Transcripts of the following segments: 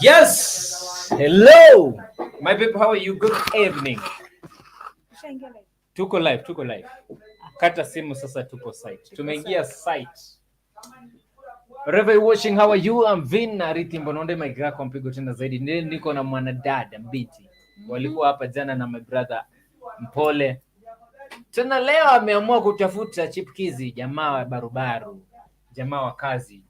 Yes! Hello! My people, how are you? Good evening. Tuko live. Kata simu sasa tupo site. Tumeingia site. Wherever you're watching, how are you? I'm Vin na Ritimbo Nonde my girl kwa mpigo tena zaidi. Niko na mwanadada Mbiti. Walikuwa hapa jana na my brother Mpole. Tena leo ameamua kutafuta chipkizi, jamaa wa barubaru, jamaa wa kazi.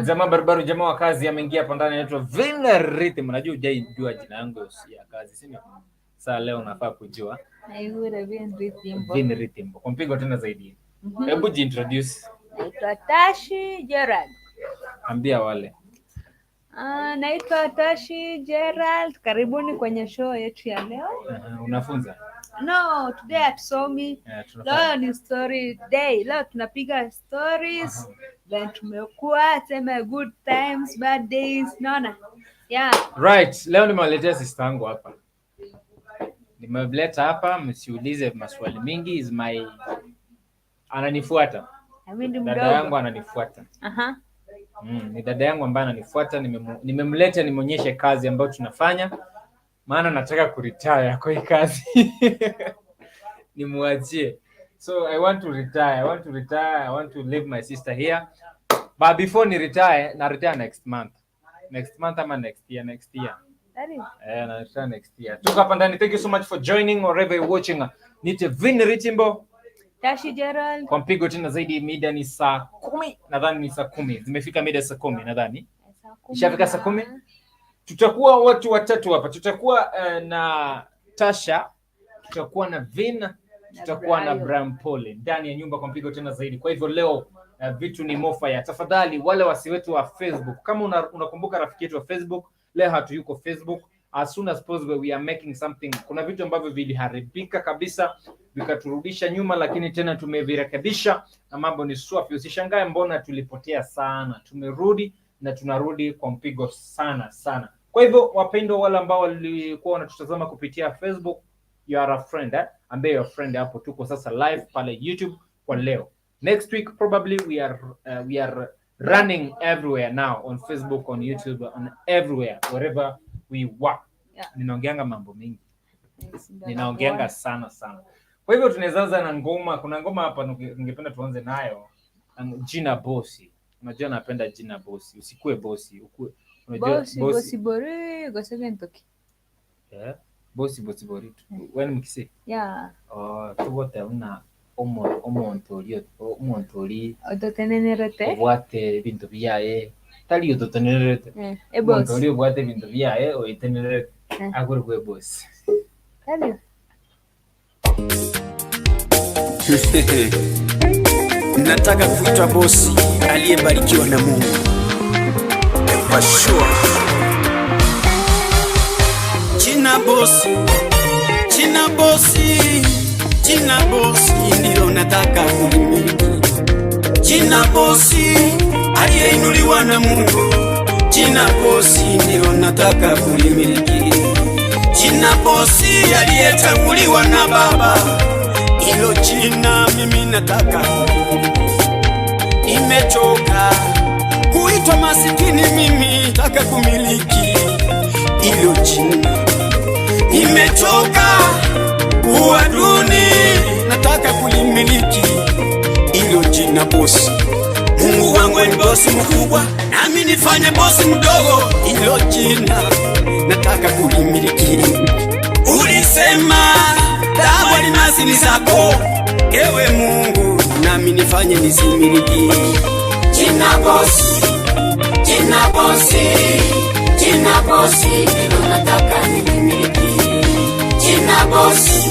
Jamaa barubaru, jamaa wa kazi ameingia hapa ndani, anaitwa Vin Rhythm. Unajua hujajua jina langu ya kazi, si ndio? Sasa leo nafaa kujua. Vin Rhythm. Kwa mpigo tena zaidi. Hebu jiintroduce. Naitwa Tashi Gerald. Ambia wale. Naitwa Tashi Gerald. Karibuni kwenye show yetu ya leo. Unafunza? No, today hatusomi. Leo ni story day. Leo tunapiga stories. Then tumekuwa sema good times, bad days, naona. Yeah. Right, leo nimewaletea sister yangu hapa. Nimemleta hapa, msiulize maswali mingi, is my ananifuata. Dada yangu ananifuata. Ni dada yangu ambaye ananifuata. Nimemleta nimuonyeshe kazi ambayo tunafanya, maana nataka kuretire kwa hii kazi. Nimuachie. So I want to retire. I want to leave my sister here. But before ni retire, na retire next month. Next month ama next year. Na retire next year. Tuko hapa ndani. Thank you so much for joining wherever you're watching. Nite Vin Rhythm. Tashi Gerald. Kwa mpigo tena zaidi, mida ni saa 10. Nadhani ni saa 10. Zimefika mida saa 10 nadhani. Ishafika saa 10. Tutakuwa watu watatu hapa. Tutakuwa na Tasha, tutakuwa na Vin, tutakuwa na Mpole ndani ya nyumba kwa mpigo tena zaidi. Kwa hivyo leo vitu ni mofaya. Tafadhali wale wasi wetu wa Facebook, kama unakumbuka rafiki yetu wa Facebook, leo hatuyuko Facebook. As soon as possible we are making something. Kuna vitu ambavyo viliharibika kabisa, vikaturudisha nyuma, lakini tena tumevirekebisha na mambo ni swafi. Usishangae mbona tulipotea sana. Tumerudi na tunarudi kwa mpigo sana. Kwa hivyo wapendwa wale ambao walikuwa wanatutazama kupitia Facebook, you are a friend, ambaye your friend hapo. Tuko sasa live pale YouTube kwa leo. Next week probably we are running everywhere now, on Facebook, on YouTube, on everywhere, wherever we work. Yeah. Ninaongeanga mambo mengi. Ninaongeanga sana. Kwa hivyo tunaanza na ngoma. Kuna ngoma hapa ningependa tuanze nayo. Jina Bosi. Unajua napenda jina Bosi. Usikue bosi, unajua bosi bori goseventoki. Bosi bori. When mkisi? Yeah. Tuwote una omontori odotenenerete obwate bintu byaye tali odotenenerete omontori obwate bintu byaye oitenerete agure kwe bosi tali. Nataka kuitwa bosi aliyebarikiwa na Mungu. For sure. Jina bosi ndilo nataka kumiliki. Jina bosi aliyeinuliwa na Mungu. Jina bosi ndilo nataka kumiliki. Jina bosi aliyechaguliwa na Baba. Hilo jina mimi nataka. Nimechoka kuitwa masikini, mimi nataka kumiliki hilo jina. Nimechoka kuwa duni, nataka kulimiliki hilo jina bosi. Mungu wangu ni bosi mkubwa, nami nifanye bosi mdogo. Hilo jina nataka kulimiliki. Ulisema dawa ni mazini zako, ewe Mungu, nami nifanye nisimiliki jina bosi. Jina bosi ndilo nataka nimiliki. Jina bosi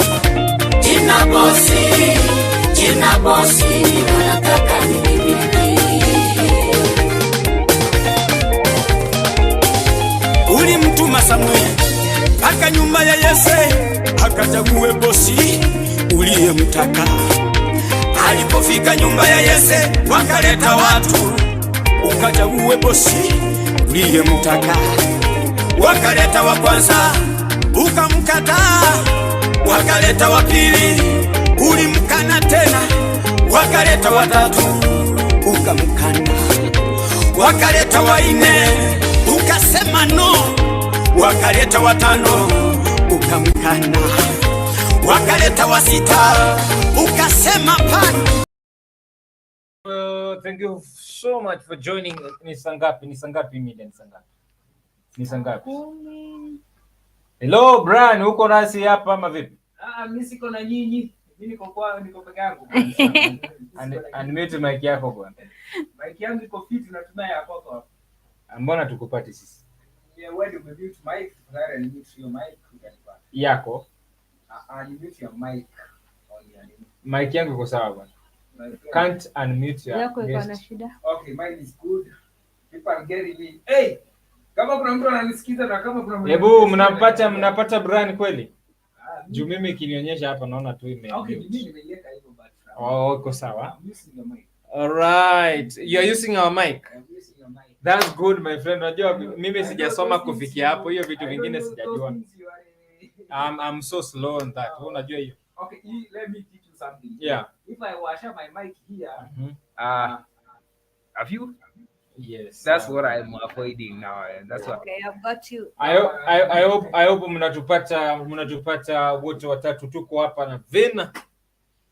ndilo nataka nimiliki. Ulimtuma Samueli mpaka nyumba ya Yese, akachague bosi uliyemtaka. Alipofika nyumba ya Yese, wakaleta watu, ukachague bosi uliyemtaka. Wakaleta wa kwanza, ukamkataa. wakaleta wa pili, ulimkana tena, wakaleta wa tatu, ukamkana, wakaleta wa nne, ukasema no, wakaleta wa tano, ukamkana, wakaleta wa sita, ukasema pana. Thank you so much for joining. Ni sangapi Miden, sangapi? Hello Brian, uko nasi hapa ama vipi? Mimi siko na nyinyi. Mimi niko peke yangu. Unmute mic yako bwana. Mic yangu iko fit, natumia ya kwako hapo. Mbona tukupati sisi? Yeah, wewe umemute mic, tayari ni mute your mic utanipata. Yako? You mute your mic. Mic yangu iko sawa bwana. Can't unmute yako iko na shida. Okay, mine is good. People are getting me. Hey! Kama kuna mtu ananisikiza na kama kuna mtu. Hebu mnapata Brian kweli? Juu mimi kinionyesha hapa naona tu ime. Okay, mimi nimeiweka hivyo but. Oh, iko sawa. I'm using your mic. All right. You're using our mic. I'm using your mic. That's good my friend. Unajua mimi sijasoma kufikia hapo, hiyo vitu vingine sijajua. I'm so slow on that. Unajua hiyo. Okay, let me teach you something. Yeah. If I wash my mic here, Have you? Yes. That's what I'm avoiding now. That's what. Okay, I've got you. I hope mnatupata wote watatu. Tuko hapa na Vina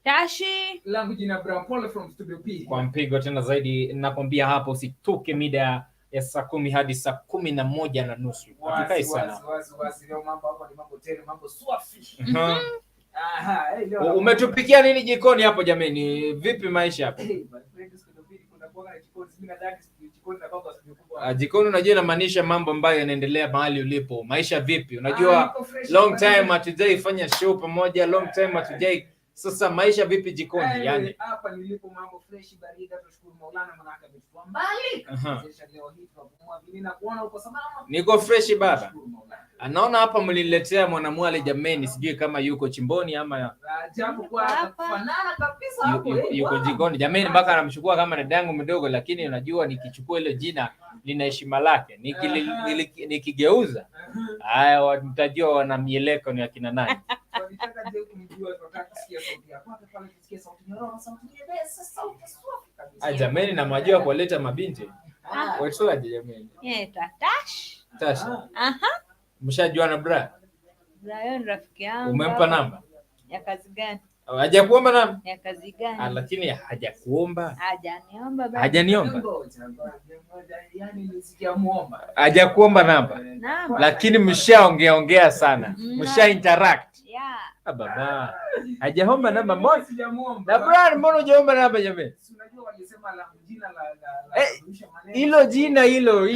Tashi langu jina Brown Paul from Studio P. Kwa mpigo tena zaidi, nakwambia hapo usitoke mida ya saa 10 hadi saa 11:30. Hatukai sana. Leo mambo hapa ni mambo tena, mambo swafi. Umetupikia nini jikoni hapo jameni? Vipi maisha hapo? Jikoni unajua inamaanisha mambo ambayo yanaendelea mahali ulipo. Maisha vipi? Unajua long time hatujai fanya show pamoja, long time hatujai. Sasa maisha vipi jikoni yani? Hapa nilipo mambo fresh baridi, tunashukuru Maulana manaka ametupa mbali. Sasa leo hii tunapumua vile na kuona uko salama. Niko fresh baba. Anaona hapa mliletea mwanamwale jameni, sijui kama yuko chimboni ama japo kwa kufanana kabisa hapo. Yuko jikoni jameni, mpaka anamchukua kama dadangu mdogo, lakini unajua nikichukua ile jina lina heshima lake. Nikigeuza haya mtajua wana mieleko ni akina nani. Tunataka je kumjua, tunataka kusikia sauti yako. Pale kusikia sauti nyororo, sauti nyepesi, sauti swafi kabisa. Jameni na majua kuwaleta mabinti. Wetu aje jameni. Tashi. Mshajuana bra? Brian rafiki yangu. Umempa namba? Ya kazi gani? Hajakuomba namba? Ya kazi gani? Lakini hajakuomba. Hajaniomba baba. Hajaniomba. Yaani nisikia muomba. Hajakuomba namba. Lakini mshaongea sana. Msha interact. Baba. Hajaomba namba moja. Na Brian mbona hujaomba namba jamani? Unajua walisema la jina la hilo jina hilo.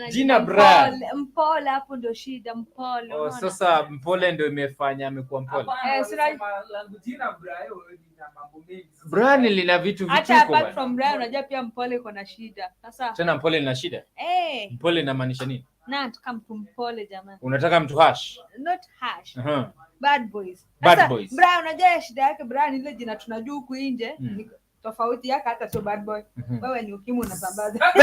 Jina Brian. Mpole hapo ndio shida, mpole. Sasa mpole ndio imefanya amekuwa mpole. Sina jina Brian lina mambo mengi. Brian lina vitu vituko. Hata apart from Brian unajua pia mpole iko na shida. Sasa tena mpole lina shida? Mpole inamaanisha nini? Nataka mtu mpole jamani. Unataka mtu harsh? Not harsh. Bad boys. Brian unajua shida yake Brian ile jina tunajua huku nje tofauti yake, hata sio bad boy. Wewe ni ukimwi unasambaza.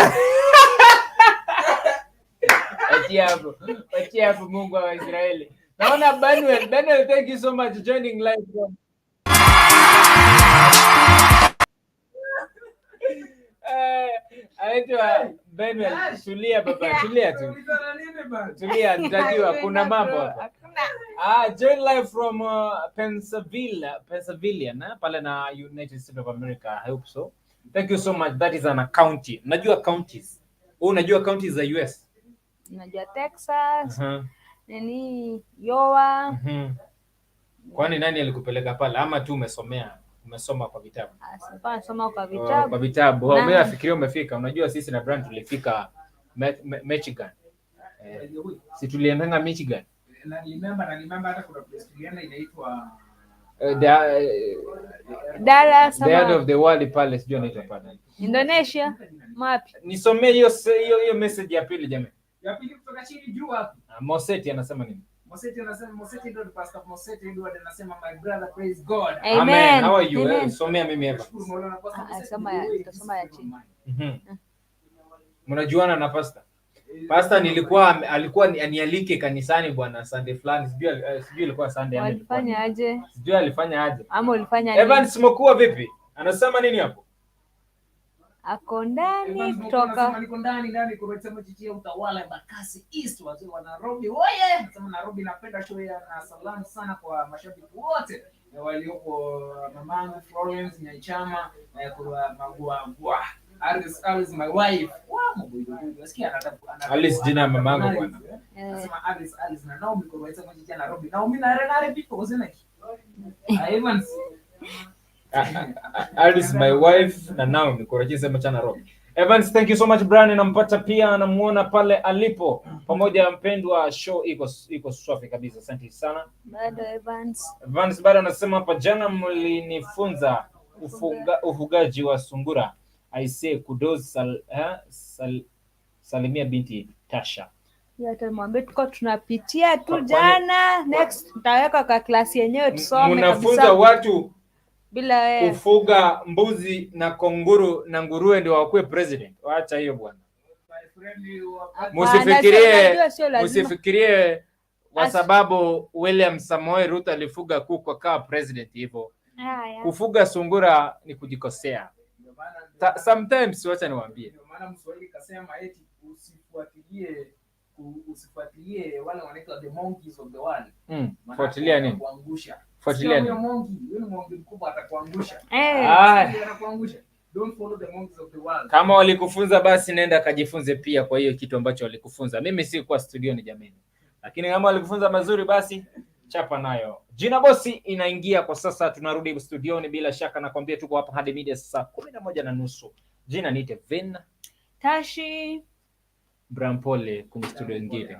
Achia hapo Mungu wa Israeli. Naona Manuel, thank you so much joining live from aitwa Manuel. Tulia baba, tulia tu. Tulia, nitajua kuna mambo hapa. Join live from Pennsylvania na pale na United States of America. I hope so. Thank you so much. That is an county. Unajua counties? Unajua counties za US? Unajua Texas. Nini Iowa. Kwani nani alikupeleka pale ama tu umesoma kwa vitabu? Nasoma kwa vitabu. Kwa vitabu. Mimi nafikiria umefika. Unajua sisi na Brand tulifika Michigan. Si tuliendanga Michigan. Na remember hata kuna place tulienda inaitwa Dallas, the end of the world pale, sijui inaitwa pale Indonesia. Mapi? Nisomee hiyo message ya pili jamani. Ya pili kutoka chini juu hapo. Moseti anasema nini? Moseti ndio Pastor Moseti ndio anasema my brother praise God. Amen. How are you? Somea mimi hapa. Tasoma ya chini. Mnajuana na pastor? Pastor alikuwa anialike kanisani bwana Sunday fulani. Sijui ilikuwa Sunday ama ilikuwa. Walifanya aje? Sijui alifanya aje. Ama ulifanya nini? Evans Mokua vipi? Anasema nini hapo? Ako ndani kutoka. Anasema niko ndani kureta mchichia utawala ya Bakasi East wazee wa Nairobi. Oye, nasema Nairobi napenda show ya na salamu sana kwa mashabiki wote walioko mamangu Florence Nyachama kwa magua Alice my wife. Wow, unasikia Alice jina mamangu bwana. Anasema Alice na Naomi kureta mchichia Nairobi. Naomi na Renare people wasn't it? Evans Alice my wife na Naomi kurejeza mchana Robi. Evans, thank you so much Brian. Nampata pia anamuona pale alipo pamoja na mpendwa, show iko safi kabisa. Asante sana. Bado Evans bado anasema hapa, jana mlinifunza ufugaji wa sungura. I say kudos salimia binti Tasha. Yote mwambie tuko tunapitia tu jana. Next tutaweka kwa klasi yenyewe tusome kabisa. Mnafunza watu bila wewe kufuga mbuzi na konguru na nguruwe ndio wakuwe president. Waacha hiyo bwana. Msifikirie kwa sababu William Samoei Ruto alifuga kuku akawa president hivyo. Kufuga sungura ni kujikosea. Sometimes wacha niwaambie. Ndio maana Mswahili kasema eti usifuatilie wale wanaitwa the monkeys of the world. Fuatilia nini? Kuangusha. Fuatilia nini? Yule monkey mkubwa atakuangusha. Anakuangusha. Don't follow the monkeys of the world. Kama walikufunza basi nenda kajifunze pia kwa hiyo kitu ambacho walikufunza. Mimi si kwa studio ni jamani. Lakini kama walikufunza mazuri basi chapa nayo. Jina Bosi inaingia kwa sasa, tunarudi studioni bila shaka, nakwambia tuko hapa hadi mida saa 11:30. Jina niite Vin Tashi Brampole kwenye studio nyingine.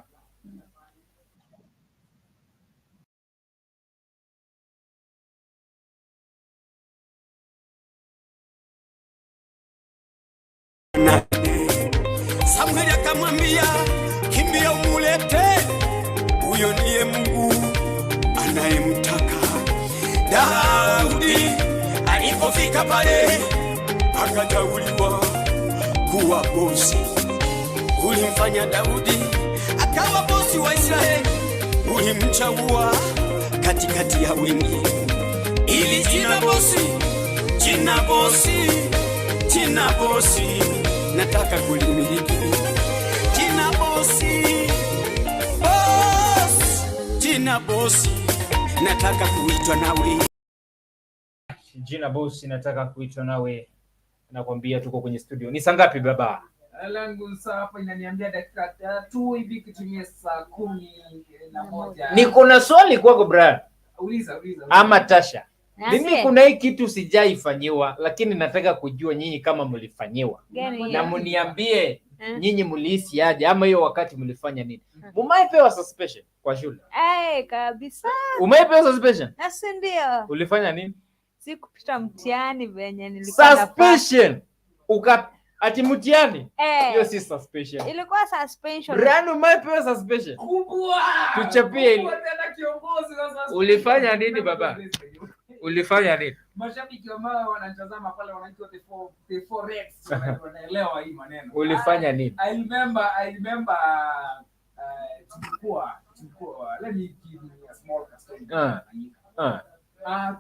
Samueli akamwambia, kimbia umulete, huyo ndiye Mungu anayemtaka. Daudi alipofika pale akateuliwa kuwa bosi. Ulimfanya Daudi akawa bosi wa Israeli, ulimchagua katikati ya wengi ili jina bosi nataka kulimiliki. Jina bosi nataka kuitwa nawe. Jina bosi nataka kuitwa nawe. Nakwambia tuko kwenye studio. Ni saa ngapi baba? Langu saa hapa inaniambia dakika 3 hivi kutumia saa 11. Niko na swali kwako Brian. Uliza. Ama Tasha. Mimi kuna hii kitu sijaifanyiwa, lakini nataka kujua nyinyi kama mlifanyiwa. Na mniambie nyinyi mlihisi aje ama hiyo wakati mlifanya nini? Umaipewa suspension kwa shule? Kabisa. Umaipewa suspension? Nasi ndio. Ulifanya nini? Sikupita mtihani venye nilikuwa suspension. Ati mtihani? Hiyo si suspension. Ilikuwa suspension. Brand umaipewa suspension. Kubwa. Tuchapie ile. Tena kiongozi wa suspension. Ulifanya nini baba? Ulifanya nini? Mashabiki ambao wanatazama pale wanaitwa the four Reds wanaelewa hii maneno. Ulifanya nini? I remember tulikuwa let me give you a small story.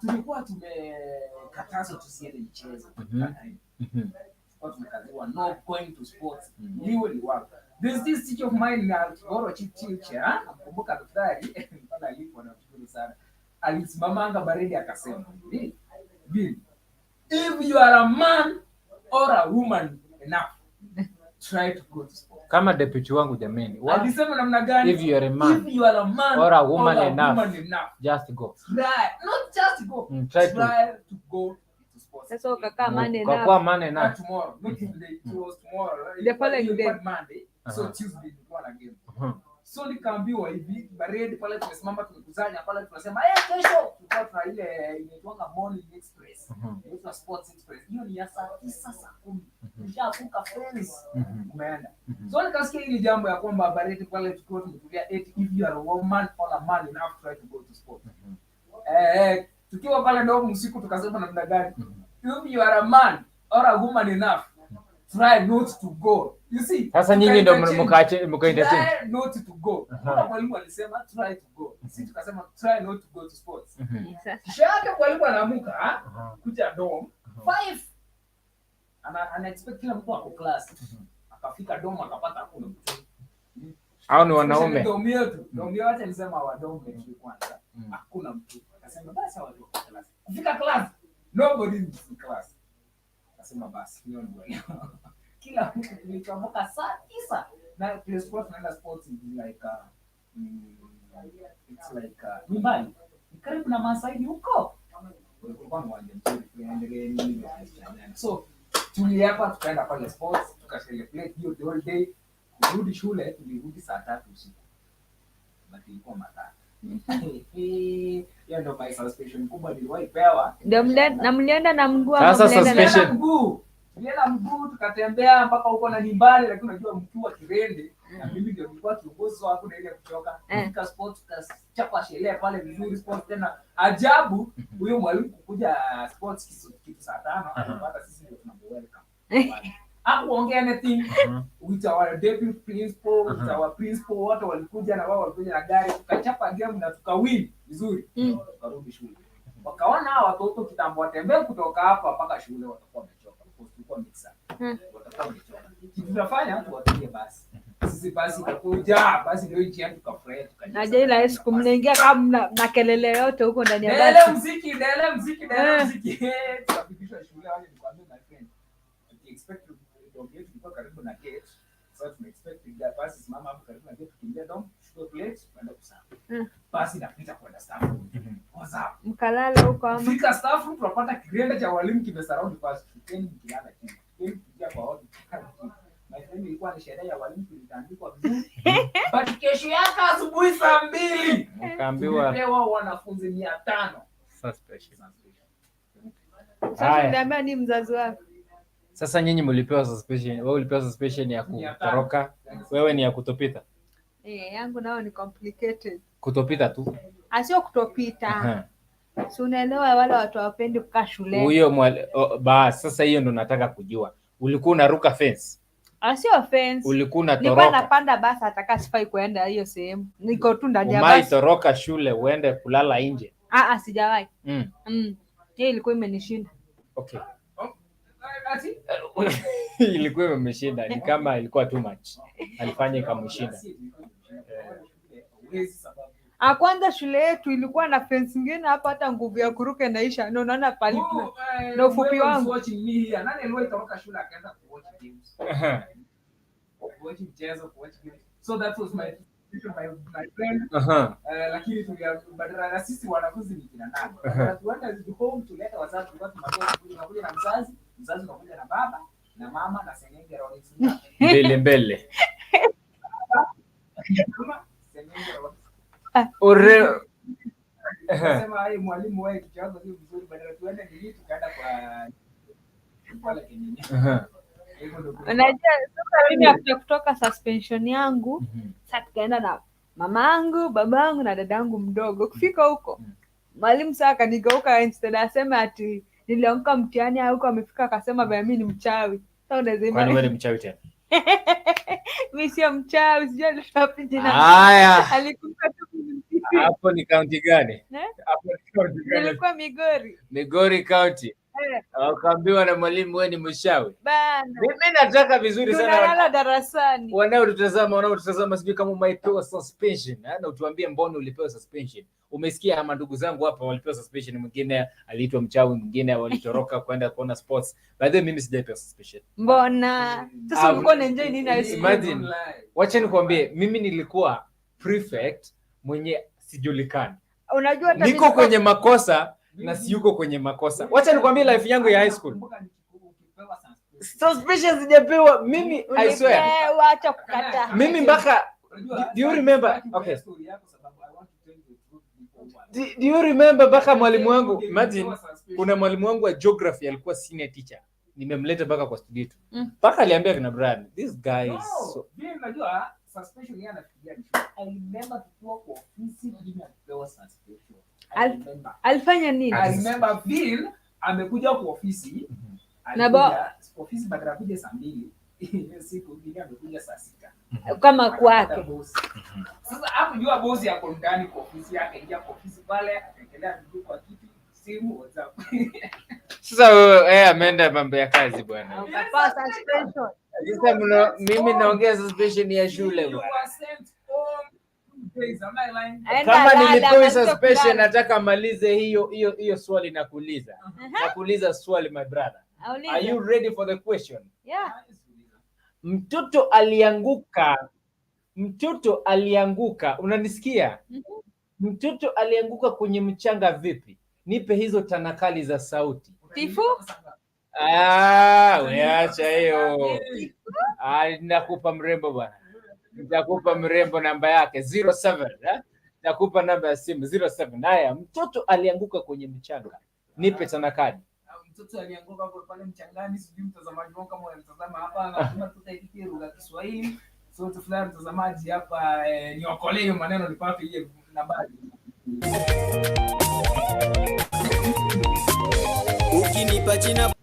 Tulikuwa tumekatazwa tusiende michezo. Kwa tumekatazwa no going to sports. Niwe ni wapi? There's this teacher of mine Goro teacher, nakumbuka daktari mpaka alipo na kushukuru sana. Alisimamanga baridi akasema, Bill, if you are a man or a woman enough, try to go to sport. Kama deputy wangu jameni. Alisema namna gani? If you are a man or a woman enough, just go. Try, not just go. Try to go to sport. Sasa ukakaa man enough. Kwa man enough. Tomorrow, not today, it was tomorrow. The following day. Monday, so Tuesday ni one again. So nikaambiwa hivi baridi pale tumesimama tumekusanya pale tunasema kesho tutakuwa ile inaitwa morning express. Inaitwa sports express. Hiyo ni ya saa 9 saa 10. Nishafuka friends. Umeenda. So nikasikia hili jambo ya kwamba baridi pale tukao tumetulia if you are a woman or a man enough try to go to sport. Tukiwa pale ndio usiku tukasema namna gani? If you are a man or a woman enough try not to go. You see? Sasa nyinyi ndio mkaentertain. Try not to go. Kama mwalimu alisema try to go. Sisi tukasema try not to go to sports. Kisha mwalimu anaamka, kuja dorm 5. Ana expect kila mtu ako class. Akafika dorm akapata hakuna mtu. Hao ni wanaume. Dorm yetu. Dorm yetu alisema wa dorm yetu kwanza. Hakuna mtu. Akasema basi watu wa class. Kufika class, nobody in class. Akasema basi hiyo ndio. Kila mtu tulichomoka saa 9 na play sports na sports is like it's like nyumbani karibu na Masaidi huko kulikuwa na uwanja mzuri tuendelee nini so tuliapa tukaenda pale sports tukacelebrate hiyo the whole day kurudi shule tulirudi saa 3 usiku but ilikuwa matatu hiyo ndio my suspension kubwa niliwahi pewa ndio mlienda na mguu sasa suspension tulienda mguu tukatembea mpaka huko na nyumbani, lakini unajua mkiwa kirende na mimi ndio nilikuwa kiongozi wako na ile kutoka katika sports tukachapa sherehe pale vizuri sports tena ajabu huyo mwalimu kukuja sports kitu saa 5 hata sisi ndio tunamwelcome hakuongea anything with our deputy principal with our principal wote walikuja na wao walikuja na gari tukachapa game na tukawin vizuri tukarudi shule wakaona watoto kitambo watembee kutoka hapa mpaka shule watakuwa wamechoka kwa mix watakuwa wamechoka kitu tunafanya tuwatie basi sisi basi itakuja basi ndio nchi yetu tukafurahi naje ile siku mnaingia kama na kelele yote huko ndani ya basi muziki tukapitishwa shule wale nikwambia my friend expect to get to karibu na gate so tuna expect that basi simama hapo karibu na gate tukimbia down shule plate kwenda kusama basi napita kwenda staff whatsapp mkalala huko ama fika staff tunapata kirenda cha walimu kimesurround basi tukeni mkilala chini kuja kwa watu my friend ilikuwa ni sherehe ya walimu tulitandikwa vizuri but kesho yake asubuhi saa 2 mkaambiwa leo wanafunzi 500 suspension sasa niambia ni mzazi wako sasa nyinyi mlipewa suspension wewe ulipewa suspension ya kutoroka wewe ni ya kutopita yangu nao ni complicated kutopita tu sio kutopita si unaelewa wale watu hawapendi kukaa shule huyo basi sasa hiyo ndo nataka kujua ulikuwa unaruka fence sio fence ulikuwa unatoroka nilikuwa napanda basi ataka sifai kuenda hiyo sehemu niko tu ndani ya basi umaitoroka shule uende kulala nje sijawahi hiyo ilikuwa imenishinda okay ilikuwa imemshinda ni kama ilikuwa too much alifanya ikamshinda kwanza shule yetu ilikuwa na fence nyingine hapa hata nguvu ya kuruka inaisha na unaona pale na ufupi wangu nani aliyetoroka shule akaenda kuwatch games kuwatch mchezo kuwatch games so that was my friend lakini badala na sisi wanafunzi ni kina nani tuenda home tuleta wazazi tunakuja na mzazi unakuja na baba na mama na sengenge roho mbele sema ai mwalimu wewe kichwangu sio vizuri badala tuende nini tukaenda kwa pale kinini unajua sasa mimi after kutoka suspension yangu sasa tukaenda na mamangu babangu na dadangu mdogo kufika huko mwalimu sasa kanigeuka instead asema ati nilianguka mtihani huko amefika akasema baya mimi ni mchawi sasa unasema kwani wewe ni mchawi tena mimi sio mchawi sijui alitapi jina haya alikumbuka tu hapo ni county gani hapo ni county gani ilikuwa Migori county akaambiwa na mwalimu wewe ni mshawi bana mimi nataka vizuri sana tunalala darasani wanaotutazama sijui kama umepewa suspension na utuambie mbona ulipewa suspension umesikia ama ndugu zangu hapa walipewa suspension mwingine aliitwa mchawi mwingine walitoroka kwenda kuona sports by the way mimi sijapewa suspension mbona sasa ulikuwa na enjoy nini imagine wacha nikwambie mimi nilikuwa prefect mwenye sijulikani unajua niko kwenye makosa na siyuko kwenye makosa wacha nikwambie life yangu ya high school suspension sijapewa mimi I swear wacha kukata mimi mpaka do you remember okay do you remember mpaka mwalimu wangu imagine kuna mwalimu wangu wa geography alikuwa senior teacher nimemleta mpaka kwa studio tu mpaka aliambia kina Brian this guy so mimi najua suspension yana fikiria I remember tukiwa kwa ofisi mimi alipewa suspension alifanya nini I remember Bill amekuja kwa ofisi na ofisi badala kuja saa 2 hiyo siku Bini amekuja saa 6 kama kwake. Sasa hapo jua bosi yako ndani kwa ofisi yake, ingia kwa ofisi pale, akaendelea miguu kwa kiti, simu WhatsApp. Sasa ameenda mambo ya kazi bwana. Ukapewa suspension. Sasa mimi naongea suspension ya shule bwana. Kama nilipewa suspension, nataka malize hiyo swali nakuuliza. Nakuuliza swali my brother. Are you ready for the question? Yeah. Mtoto alianguka, unanisikia? Mtoto alianguka kwenye mchanga vipi? Nipe hizo tanakali za sauti. Tifu? Weacha hiyo. Nakupa mrembo bwana. Nitakupa mrembo namba yake 07, Nakupa namba ya simu 07. Haya, mtoto alianguka kwenye mchanga. Nipe tanakali. Mtoto alianguka pale mchangani, sijui mtazamaji wangu kama unatazama hapa, lazima tutaifikia lugha ya Kiswahili. So tufulani mtazamaji hapa, niokolee hiyo maneno nipate ile nambari. Ukinipa jina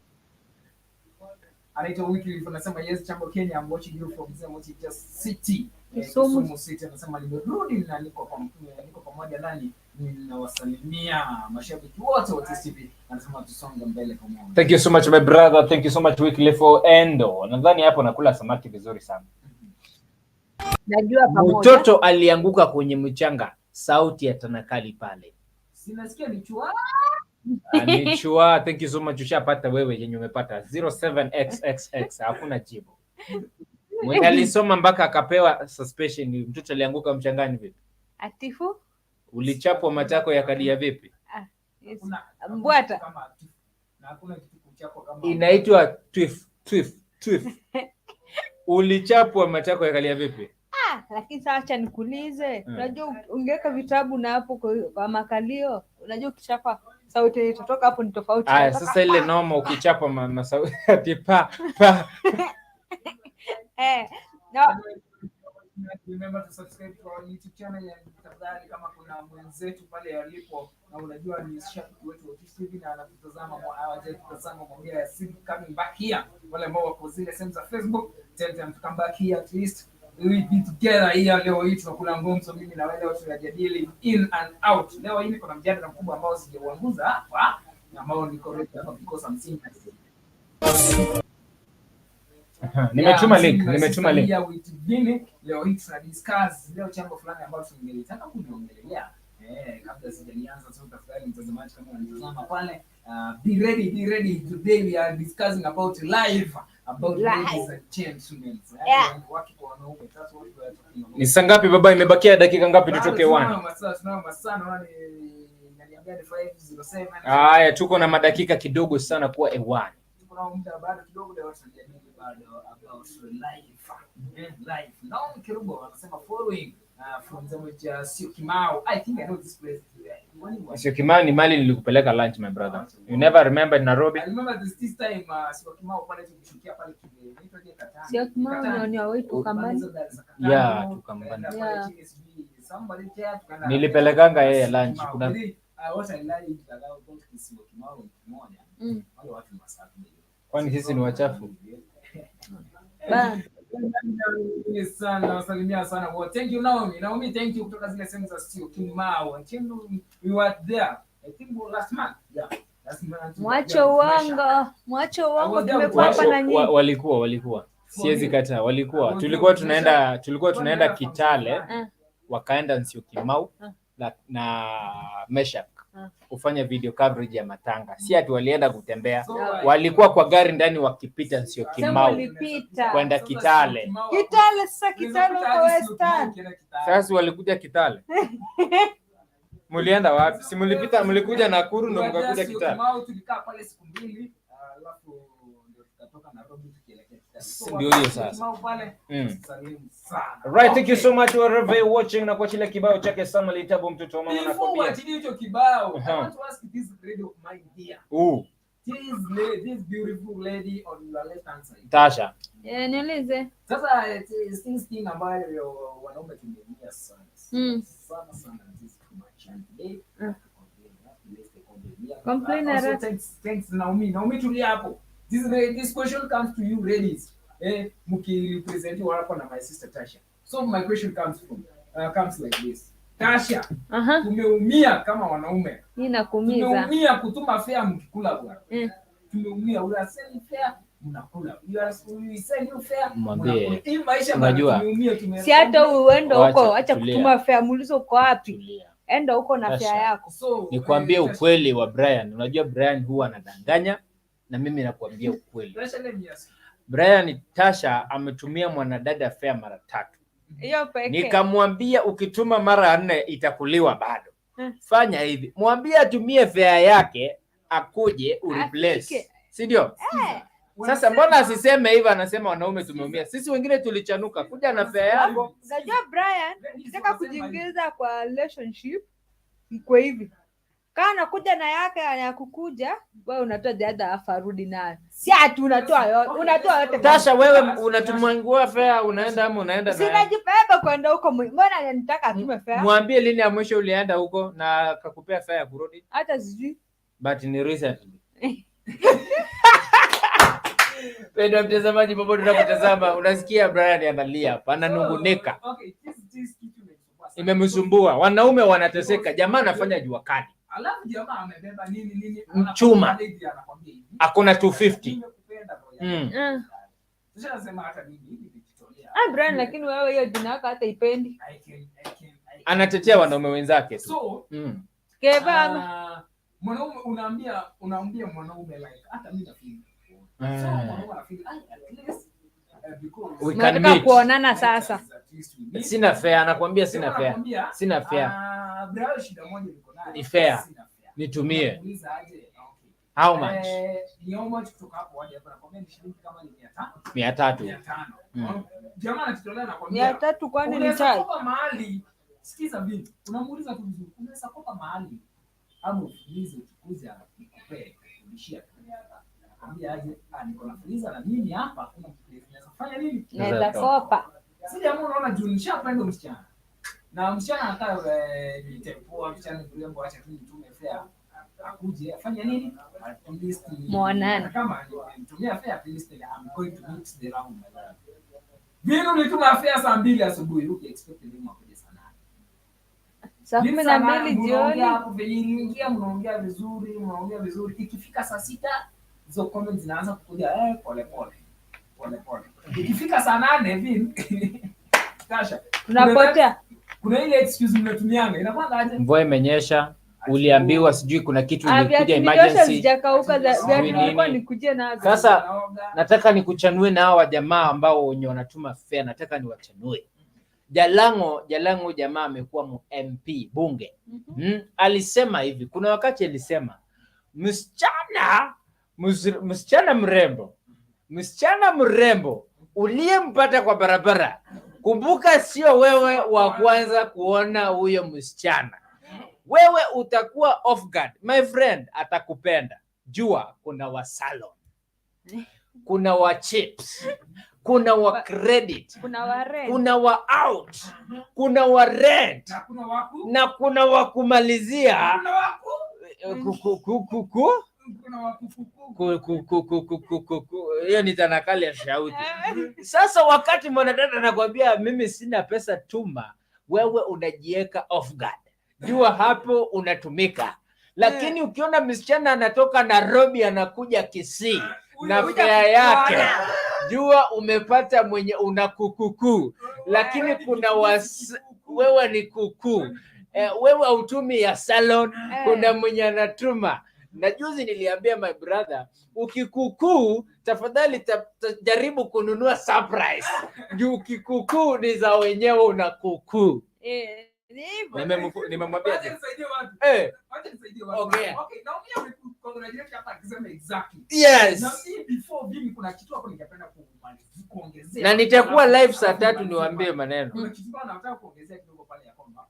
Anaitwa Wycliffe, anasema yes Chambo Kenya, I'm watching you from Mochi City. Kisumu City, anasema nimerudi na niko pamoja nani, ninawasalimia mashabiki wote wa Otis TV. Anasema tusonge mbele pamoja. Thank you so much my brother. Thank you so much Wycliffe for Endo. Nadhani hapo nakula samaki vizuri sana. Najua pamoja. Mtoto alianguka kwenye mchanga. Sauti ya tanakali pale. Sinasikia ni chua. Ni chua. Thank you so much. Ushapata wewe yenye umepata 07xxx. Hakuna jibu. Mwenye alisoma mpaka akapewa suspension. Mtoto alianguka mchangani vipi? Atifu? Ulichapwa matako ya kadia vipi? Yes. Mbwata. Na hakuna kitu kuchapwa kama inaitwa twif. Ulichapwa matako ya kadia vipi? Lakini sasa acha nikuulize. Unajua ungeweka vitabu na hapo kwa makalio. Unajua ukichapa sauti itatoka hapo ni tofauti. Sasa ile noma ukichapa na sauti atipa. No. Remember to subscribe to our YouTube channel, ya tafadhali kama kuna mwenzetu pale alipo na unajua ni shabiki wetu wa Otis TV na anatutazama kutazama mwambie ya coming back here. Wale ambao wako zile sehemu za Facebook, tell them to come back here at least. We will be together here leo hii tunakula ngomso mimi na wewe tunajadili in and out. Leo hii kuna mjadala mkubwa ambao sijauanguza hapa na ambao ni correct hapa because I'm seeing Nimetuma link. Leo hii tuna discuss leo jambo fulani ambalo tungelitaka kuniongelea. Kabla sijalianza tu tafadhali mtazamaji kama unatazama pale, be ready today we are discussing about ladies and gentlemen. Watu kwa wanaume sasa wote tunatoka. Ni saa ngapi baba, imebakia dakika ngapi tutoke 1? Tunao masaa naniambia 5:07. Haya, tuko na madakika kidogo sana kuwa A1. Kuna muda bado kidogo leo tunajadili bado about life. Now Kirubo anasema following from the Sio Kimau. I think I know this place. Sio Kimau ni mali nilikupeleka lunch my brother. You never remember in Nairobi? I remember this time Sio Kimau pale tukishukia pale inaitwaje Katani. Sio Kimau ni wetu Kambani. Yeah, tukambani. Somebody there tukana. Nilipelekanga yeye lunch. Kuna what I like about Sio Kimau moja. Wale watu masafi. Kwani sisi ni wachafu? Nasalimia sana wote. Thank you Naomi, thank you kutoka zile sehemu za Sio Kimau. We were there. I think last month. Yeah. Mwacho uongo tumekuwa hapa na nyinyi. Walikuwa. Siwezi kataa, walikuwa. Tulikuwa tunaenda Kitale, wakaenda Sio Kimau na Meshak. Kufanya video coverage ya matanga. Si ati walienda kutembea. Walikuwa kwa gari ndani wakipita Sio Kimau. Kwenda Kitale. Kitale kwa Western. Sasa walikuja Kitale. Mulienda wapi? Si mlikuja Nakuru ndo mkakuja Kitale. Tulikaa pale siku 2, alafu ndio tukatoka Nairobi tukielekea Kitale. Ndio hiyo sasa. Right, thank you so much for watching na kwa kile kibao chake Samuel Itabu mtoto wa mama nakwambia. Before hicho kibao, I want to ask this lady of mine here. This beautiful lady on your left hand side. Tasha. Niulize. Sasa this thing ambayo wanaume tumeingia sana. Sana this too much and today. Complain. Thanks Naomi tulia hapo. This question comes to you ladies. mkirepresent wako na my sister Tasha. So my question comes like this. Tasha, tumeumia kama wanaume. Ninakuumiza. Tumeumia kutuma fare mkikula bwana. Tumeumia unasema fare mnakula. Mwambie. Hii maisha Unajua, tumeumia. Si hata uende huko, acha tulia. kutuma fare, muulize uko wapi. Tulia. Enda huko na fare yako. So, Nikwambie ukweli wa Brian. Unajua Brian huwa anadanganya na mimi nakwambia ukweli. Brian, Tasha ametumia mwanadada fare mara 3. Hiyo pekee. Nikamwambia ukituma mara 4 itakuliwa bado. Fanya hivi. Mwambie atumie fare yake akuje ureplace. Si ndio? Sasa mbona asiseme hivyo, anasema wanaume tumeumia. Sisi wengine tulichanuka. Kuja na fare yako. Unajua Brian, ukitaka kujiingiza kwa relationship iko hivi. Kana kuja na yake ya kukuja, wewe unatoa the afa rudi nayo. Si ati unatoa yote. Tasha, wewe unatumwangua fare unaenda ama unaenda naye? Sinajipeba kwenda huko. Mbona anataka atume fare? Mwambie lini ya mwisho ulienda huko na akakupea fare ya kurudi? Hata sijui. But ni recently. Pendo mtazamaji, popote unapotazama, unasikia Brian analia hapa, ananungunika. Imemsumbua. Wanaume wanateseka. Jamaa anafanya jua kali. Alafu jamaa amebeba nini? Mchuma. Hakuna 250. Sasa nasema hata mimi nikitolea. Brian, lakini wewe hiyo jina yako hata ipendi. Anatetea wanaume wenzake tu. So, Keva mwanaume unaambia mwanaume like hata mimi nafeel. So mwanaume anafeel at least because we can nataka meet. kuonana sasa. Sina fare, anakuambia sina fare. Sina fare. Brother, shida moja niko nayo. Ni fare. Nitumie. How much? Ni how much kutoka hapo hadi hapa nakwambia ni shilingi kama ni 300. Jamaa anatolea na kwambia 300 kwani ni chai? Unaweza mahali. Sikiza vipi? Unamuuliza tu vizuri. Unaweza kopa mahali au ufulize ukuze akikupe kulishia. Nakwambia aje, niko na freezer na mimi hapa kuna kitu naweza fanya nini? Naweza kopa. Si jamaa unaona juu nishapenda msichana. Na msichana hata nitepoa msichana mrembo acha tu nitume fare. Akuje afanye nini? At least muonane. Kama nitumia fare at least I'm going to meet the round. Vino nituma fare saa 2 asubuhi, uki expect mimi akuje saa 8. Saa 12 jioni. Hapo vile mnaongea vizuri. Ikifika saa 6 hizo comments zinaanza kukuja pole pole. Ikifika saa 8 hivi Tasha tunapotea. Kuna ile excuse mnatumianga inakuwa aje? Mvua imenyesha, uliambiwa sijui kuna kitu ilikuja emergency. Sijakauka nilikuwa nikuje nazo. Sasa nataka nikuchanue na hawa jamaa ambao wenye wanatuma fare, nataka niwachanue. Jalango jamaa amekuwa MP bunge. Alisema hivi, kuna wakati alisema msichana mrembo uliyempata kwa barabara, kumbuka sio wewe wa kwanza kuona huyo msichana. Wewe utakuwa off guard. My friend atakupenda. Jua kuna wa salon, kuna wa chips, kuna wa credit, kuna wa rent, kuna wa out, kuna wa rent, na kuna wa kumalizia, hiyo ni tanakali ya shauti. Sasa wakati mwanadada anakuambia mimi sina pesa tuma, wewe unajiweka off guard. Jua hapo unatumika. Lakini ukiona msichana anatoka Nairobi anakuja Kisii na fare yake, jua umepata mwenye unakukuku. Lakini kuna wewe ni kuku. Wewe hautumi ya salon, kuna mwenye anatuma. Na juzi niliambia my brother, ukikuku tafadhali jaribu kununua surprise. Juu ukikuku ni za wenyewe unakuku. Nimemwambia aje nisaidie watu. Acha nisaidie watu. Okay, naomba congratulations hapa akisema exactly. Yes. Na before mimi kuna kitu hapo ningependa kuongezea. Na nitakuwa live saa 3 niwaambie maneno. Kuna kitu nataka kuongezea kidogo pale ya kwamba.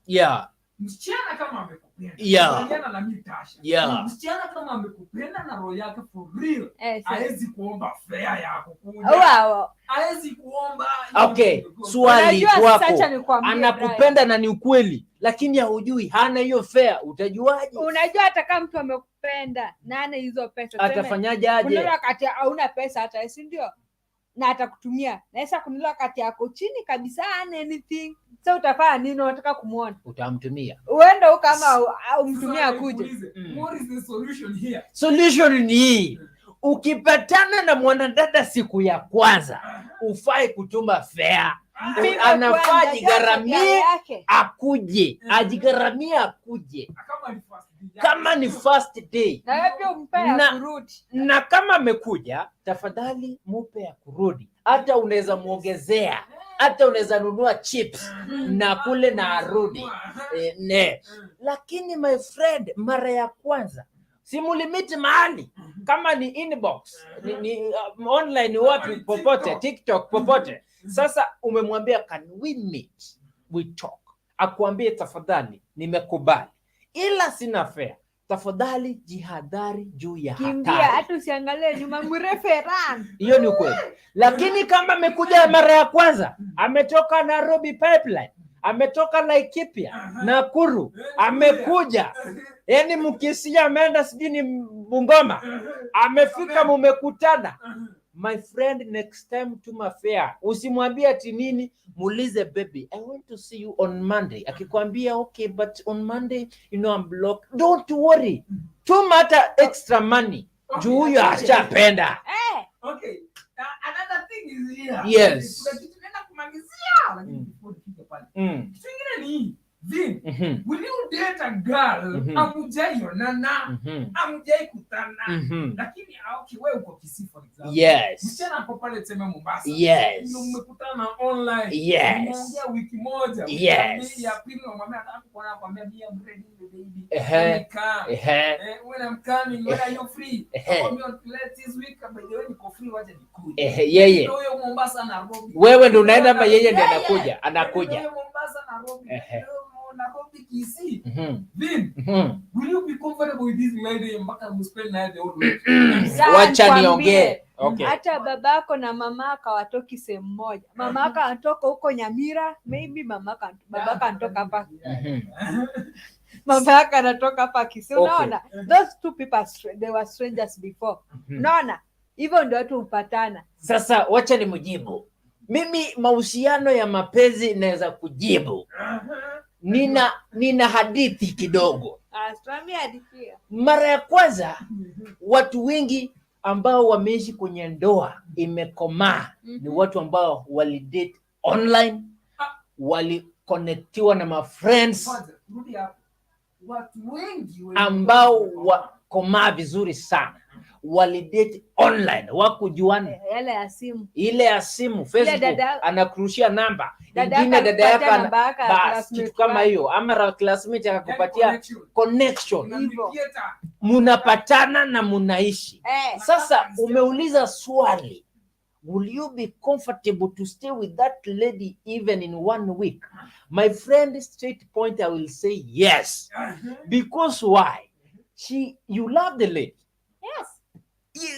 Msichana kama amekupenda, na mimi Tasha. Msichana kama amekupenda na roho yake for real, haezi kuomba fare yako kuja. Haezi kuomba. Okay, swali kwako. Anakupenda na ni ukweli, lakini haujui hana hiyo fare, utajuaje? Unajua hata kama mtu amekupenda na hana hizo pesa, atafanyaje aje? Kuna wakati hauna pesa hata, si ndio? na atakutumia. Naweza kunila wakati yako chini kabisa anything. So utafanya nini? Unataka kumuona? Utamtumia. Uende huko kama umtumia akuje. What is the solution here? Solution ni hii. Ukipatana na mwanadada siku ya kwanza, ufai kutuma fare. Anafaa jigaramie akuje. Ajigaramie akuje. Kama ni first day. Na pia umpe ya kurudi. Na kama amekuja, tafadhali mupe ya kurudi. Hata unaweza muongezea. Hata unaweza nunua chips na kule na arudi. Lakini my friend, mara ya kwanza simulimiti mahali. Kama ni inbox, ni online wapi popote, TikTok popote. Sasa umemwambia can we meet, we talk. Akuambie tafadhali nimekubali, ila sina fare. Tafadhali jihadhari juu ya hatari. Kimbia, hata usiangalie nyuma, mreferan. Hiyo ni kweli. Lakini kama amekuja mara ya kwanza, ametoka Nairobi pipeline, ametoka Laikipia, Nakuru, amekuja. Yaani Mkisia ameenda sijui ni Bungoma. Amefika mumekutana. My friend, next time tuma fare. Usimwambie ati nini, muulize baby, I want to see you on Monday. Akikwambia okay, but on Monday, you know I'm blocked. Don't worry. Tuma hata extra money. Juu huyo ashapenda. Okay. Another thing is here. Yes. Tunaenda kumalizia. Lakini before tufike pale. Kitu kingine ni Vin, will you date a girl amujayonana, amujai kutana, lakini okay, wewe uko Kisii for example. Yes. Msichana hapo pale tuseme Mombasa. Yes. Ndio mmekutana online. Yes. Mmeongea wiki moja. Yes. Ya pili unamwambia nataka kuona kwambia be ready baby. When I'm coming, when are you free? Let this week by the way niko free, wacha nikuje. Yeye. Ndio Mombasa na Nairobi. Wewe ndio unaenda ama yeye ndiye anakuja? Anakuja. Mombasa na Nairobi. Nairobi Kisii. Vin, will you be comfortable with this lady mpaka mspend na the old way? Wacha niongee. Okay. Hata babako na mamaka watoki sehemu moja. Mamaka anatoka huko Nyamira, maybe babaka anatoka hapa. Mamaka anatoka hapa Kisii. Unaona? Those two people they were strangers before. Unaona? Hivyo ndio watu hupatana. Sasa wacha nimjibu. Mimi mahusiano ya mapenzi naweza kujibu. Nina hadithi kidogo. Tuambie hadithi. Mara ya kwanza watu wengi ambao wameishi kwenye ndoa imekomaa ni watu ambao walidate online, waliconnectiwa na ma friends watu wengi ambao wakomaa vizuri sana. Walidate online, wakujuana. Ile ya simu Facebook, anakurushia namba. Ingine dada yako kitu kama hiyo, ama classmate akakupatia connection. Munapatana na munaishi. Sasa umeuliza swali, will you be comfortable to stay with that lady even in 1 week? My friend, straight point, I will say yes. Because why? You love the lady. Yes.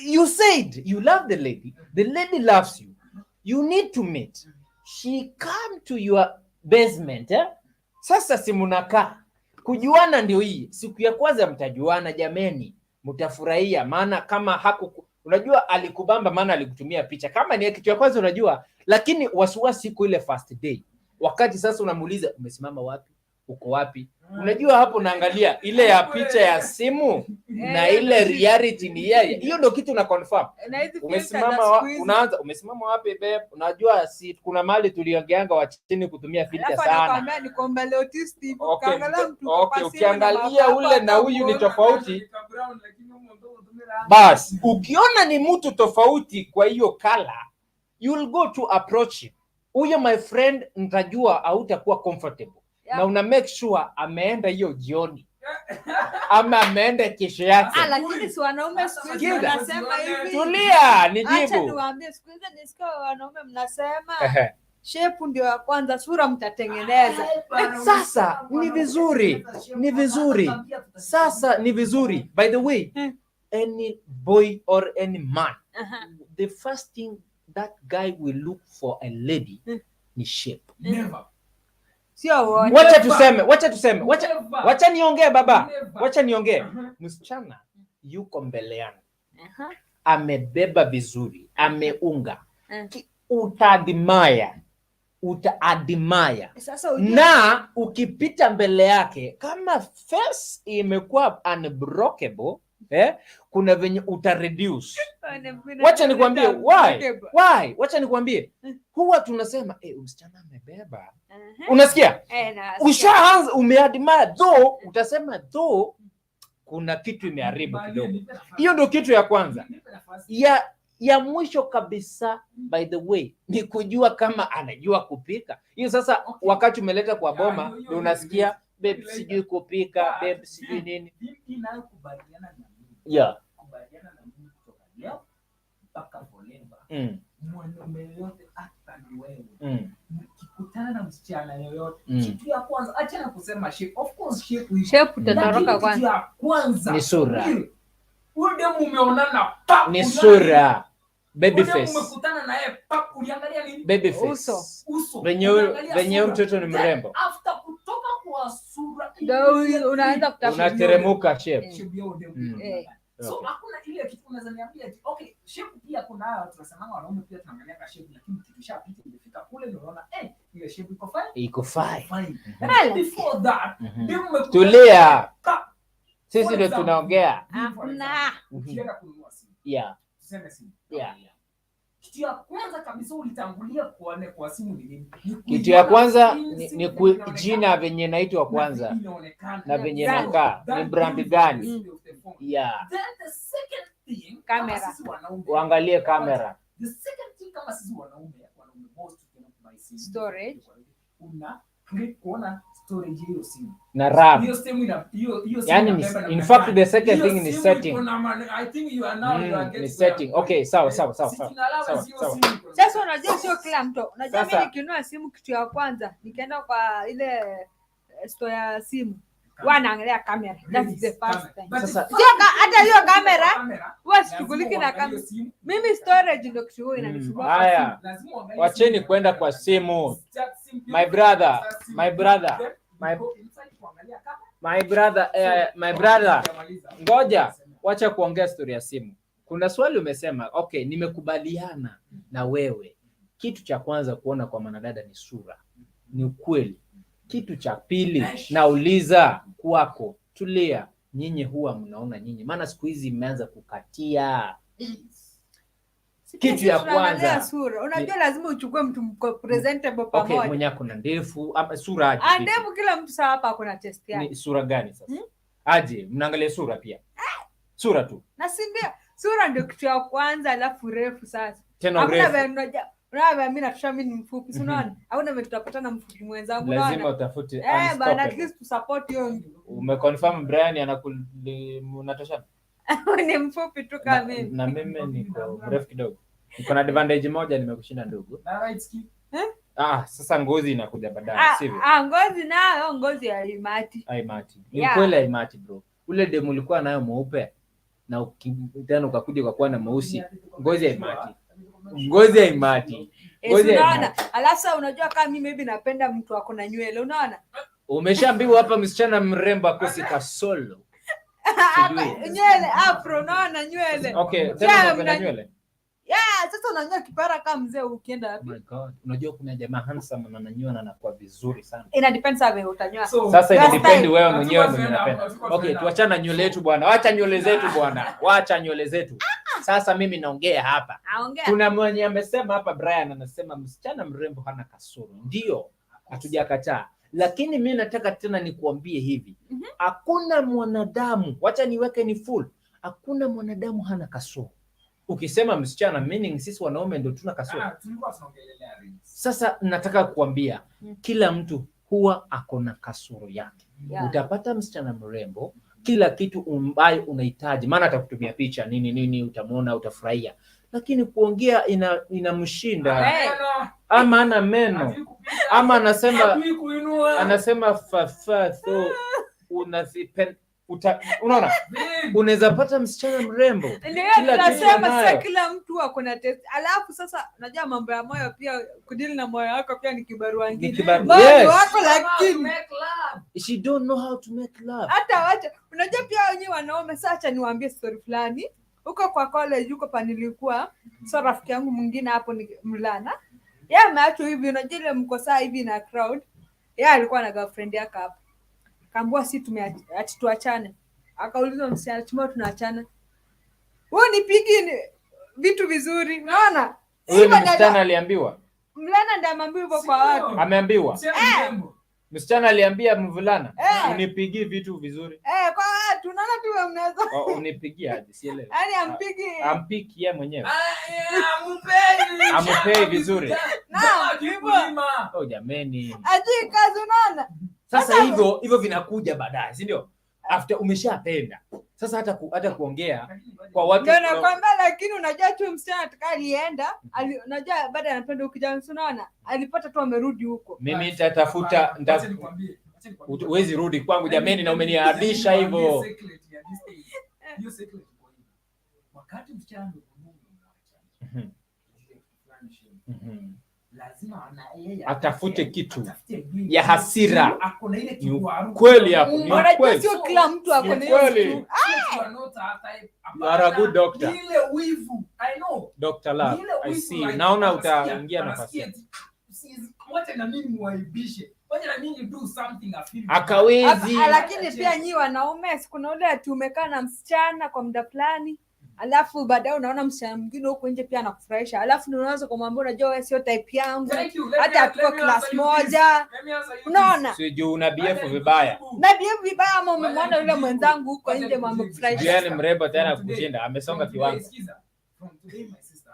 You said you love the lady. The lady loves you. You need to meet. She come to your basement. Sasa si munakaa. Kujuana ndio hii. Siku ya kwanza mtajuana jameni. Mtafurahia maana kama unajua alikubamba maana alikutumia picha. Kama ni kitu ya kwanza unajua, lakini wasiwasi siku ile first day. Wakati sasa unamuuliza umesimama wapi? Uko wapi? Unajua hapo naangalia ile ya picha ya simu na ile reality ni yeye. Hiyo ndio kitu na confirm. Umesimama wapi babe? Unajua si kuna mahali tuliongeanga wa chini kutumia filter sana. Ukiangalia ule na huyu ni tofauti. Bas, ukiona ni mtu tofauti kwa hiyo color, you'll go to approach him. Huyo my friend nitajua hautakuwa comfortable. Na una make sure ameenda hiyo jioni ama ameenda kesho yake. Lakini si wanaume siku hizi wanasema hivi. Tulia, nijibu. Acha niwaambie siku hizi nisikia wanaume mnasema shape ndio ya kwanza, sura mtatengeneza. Sasa ni vizuri. Sasa ni vizuri. By the way, any boy or any man, the first thing that guy will look for a lady ni shape. Never. Wacha tuseme. Wacha niongee baba. Wacha niongee. Msichana yuko mbele yangu. Amebeba vizuri, ameunga. utaadmire. Sasa ujue, Na ukipita mbele yake kama face imekuwa unbreakable, kuna venye utareduce. Wacha nikwambie why. Wacha nikwambie, huwa tunasema msichana amebeba. Unasikia? Ushaanza umeadmire, though utasema though kuna kitu imeharibu kidogo. Hiyo ndio kitu ya kwanza. Ya mwisho kabisa, by the way, ni kujua kama anajua kupika. Hiyo sasa wakati umeleta kwa boma ndio unasikia babe sijui kupika, babe sijui nini. Kubaliana na mimi. Yeah. Kubaliana na mimi kutoka leo mpaka forever. Mwanaume yote hata ni wewe. Mkikutana na msichana yoyote, kitu ya kwanza acha kusema shape. Of course shape utatoroka kwanza. Ni sura. Ule umeonana ni sura. Baby face. Umekutana na yeye uliangalia nini? Baby face. Uso. Venye mtoto ni mrembo. After kutoka kwa sura ndio unaanza kutafuta, unateremuka shape. So hakuna ile kitu unaweza niambia okay, shape pia kuna hawa tunasema wanaume pia tunaangalia ka shape, lakini tukishapita imefika kule ndio unaona ile shape iko fine. Before that tulia. Sisi ndio tunaongea. Hakuna. Ukienda kununua simu. Yeah. Tuseme simu. Yeah. Kitu ya kwanza kabisa ulitangulia kuone kwa simu ni nini? Kitu ya kwanza ni jina venye naitwa kwanza. Na venye nakaa ni brand gani? Yeah. Then the second thing, camera. Uangalie kamera. The second thing kama sisi wanaume most tunakuwa simu. Storage. Una click kuona storage hiyo simu. Na RAM. Hiyo simu yani in fact the second thing ni setting. I think you are now you are getting setting. Okay, sawa. Sasa unajua sio kila mtu. Unajua mimi nikinunua simu kitu ya kwanza nikaenda kwa ile store ya simu. Wanaangalia kamera. That's the first thing. Sasa hata hiyo kamera huwa shughuliki na kamera. Mimi storage ndio kitu huwa inanisumbua. Haya. Wacheni kwenda kwa simu. My brother. Ngoja, wacha kuongea story ya simu. Kuna swali umesema, okay, nimekubaliana na wewe. Kitu cha kwanza kuona kwa mwanadada ni sura. Ni ukweli. Kitu cha pili nauliza kwako, tulia, nyinyi huwa mnaona nyinyi, maana siku hizi imeanza kukatia. Kitu ya kwanza sura. Unajua lazima uchukue mtu presentable pamoja. Okay, mwenye kuna ndefu ama sura aje? Ndefu kila mtu sawa, hapa kuna test yake. Ni sura gani sasa? Aje, mnaangalia sura pia. Sura tu. Na si ndio? Sura ndio kitu ya kwanza, alafu refu sasa. Tena refu. Unajua mimi natusha mimi ni mfupi, si unaona? Au na tutapatana mfupi mwenzangu unaona? Lazima utafute bana at least to support hiyo. Umeconfirm Brian unatoshana? Ni mfupi tu kama mimi. Na mimi niko mrefu kidogo. Niko na advantage moja, nimekushinda ndugu. Sasa ngozi inakuja baadaye, sivyo? Ngozi nayo ngozi ya imati. Ni kweli imati bro. Ule demu ulikuwa nayo mweupe na tena ukakuja ukakuwa na mweusi. Ngozi ya imati. Unaona? Alafu unajua kama mimi maybe napenda mtu ako na nywele, unaona? Umeshaambiwa hapa msichana mrembo akosi kasolo. Nywele afro, unaona nywele. Okay, tena unapenda nywele? Sasa unanyoa kipara kama mzee ukienda wapi? Oh my God. Unajua kuna jamaa handsome na ananyoa na anakuwa vizuri sana. Ina depend sawa utanyoa. Sasa ina depend wewe mwenyewe unapenda. Okay, tuachana nywele yetu bwana. Wacha nywele zetu bwana. Wacha nywele zetu. Sasa mimi naongea hapa. Kuna mwenye amesema hapa, Brian anasema msichana mrembo hana kasoro. Ndio, hatujakataa. Lakini mimi nataka tena nikuambie hivi. Hakuna mwanadamu, wacha niweke ni full. Hakuna mwanadamu hana kasoro. Ukisema msichana, meaning sisi wanaume ndio tuna kasoro. Sasa nataka kukuambia kila mtu huwa akona kasoro yake. Utapata msichana mrembo, kila kitu ambayo unahitaji, maana atakutumia picha nini utamwona utafurahia, lakini kuongea inamshinda. Ama ana meno, ama anasema fafatho unaona, unaweza pata msichana mrembo kila mtu ako na test. Alafu sasa unajua mambo ya moyo pia, kudili na moyo wako pia ni kibarua ngine. Moyo wako lakini she don't know how to make love. Hata wacha unajua pia wenyewe wanaume. Sasa acha niwaambie story fulani. huko kwa college huko panilikuwa. So rafiki yangu mwingine hapo ni mlana. Yeye ameachwa hivi, unajua ile mko saa hivi na crowd. Yeye alikuwa na girlfriend yake hapo. Kaambua si ati tuachane. Akauliza msichana, "Chuma tunaachana." Wewe nipigi vitu vizuri, unaona? Huyo ni msichana aliambiwa? Mlana ndiye ameambiwa hivyo kwa watu. Ameambiwa? Msichana aliambia mvulana, "Unipigi vitu vizuri." Kwa watu unaona tu wewe unaweza. Unipigia hadi sielewi. Yaani ampigi. Ampiki yeye mwenyewe. Ampei. Ampei vizuri. Na Jameni. Aje kazi unaona? Sasa hivyo vinakuja baadaye, si ndio? After umeshapenda. Sasa hata kuongea kwa watu ndio nakwambia, lakini unajua tu msichana atakalienda, unajua baada anapenda ukijana, unaona? Alipata tu amerudi huko. Mimi nitatafuta huwezi rudi kwangu jameni, na umeniadisha hivyo. Hiyo secret kwa hiyo. Wakati msichana lazima yeye atafute kitu ya hasira. Akona ile kiwaru. Kweli hapo. Ni kweli. Sio kila mtu akona hiyo. You are a good doctor. Ile wivu. I know. Dr. Love, I see. Naona utaingia nafasi. Wacha na mimi muaibishe. Wacha na mimi do something afili. Akawezi. Lakini pia nyi wanaume kuna ule ati umekaa na msichana kwa muda fulani, alafu baadaye unaona msichana mwingine huko nje pia anakufurahisha, alafu unaanza kumwambia unajua wewe sio type yangu, hata hatuko class moja. Unaona? Sio juu una BF vibaya. Na BF vibaya ama umemwona yule mwenzangu huko nje mambo kufurahisha. Yeye ni mrembo tena kukushinda, amesonga kiwango. From today my sister,